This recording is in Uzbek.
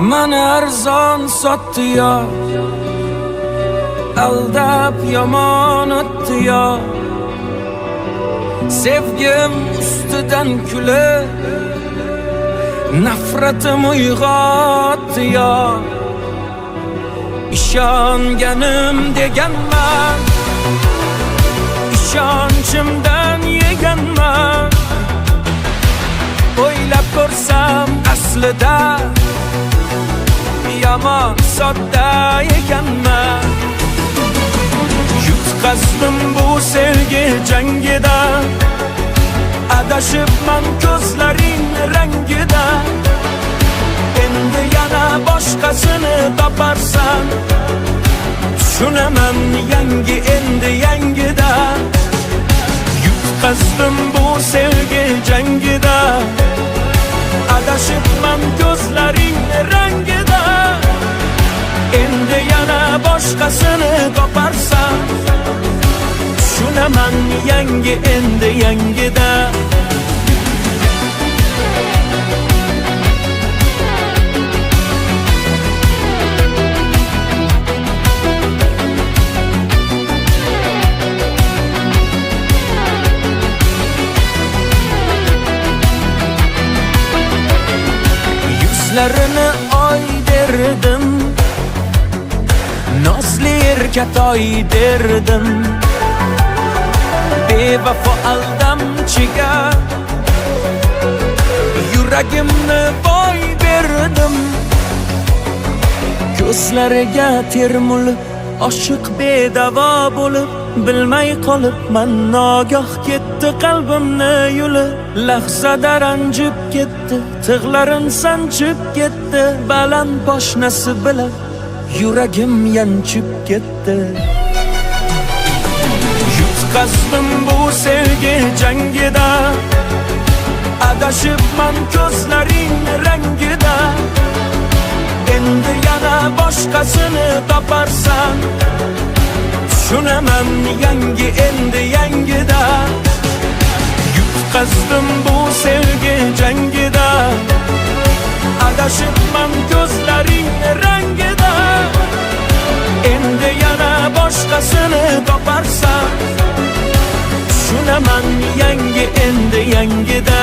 Mani arzon sotdi yo, aldab yomon o'tdi yo. Sevgim ustidan kulib, nafratim uyg'otdi yo. İshonganim deganman, ishonchimdan yeganman. O'ylab ko'rsam aslida yomon sodda ekanman. Yutqazdim bu sevgi jangida, adashibman ko'zlaring rangida. Endi yana boshqasini toparsan, tushunaman yangi endi yangida. Yutqazdim bu sevgi jangida, adashibman ko'zlaring rangida. Endi yana boshqasini toparsan, tushunaman yangi endi yangida. Yuzlarini oy derdim, nozli erkatoy derdim. Bevafo aldamchiga yuragimni boy berdim. Ko'zlariga termulib, oshiq bedavo bo'lib, bilmay qolibman nogoh ketdi qalbimni yulib. Lahzada ranjib ketdi, tig'larin sanchib ketdi. Baland poshnasi bilan yuragim yanchib ketdi. Yutqazdim bu sevgi jangida, adashibman ko'zlaring rangida. Endi yana boshqasini toparsan, tushunaman yangi endi yangida. Yutqazdim bu sevgi jangida, adashibman ko'zlaring rangida. Endi yana boshqasini toparsan, tushunaman yangi endi yangida.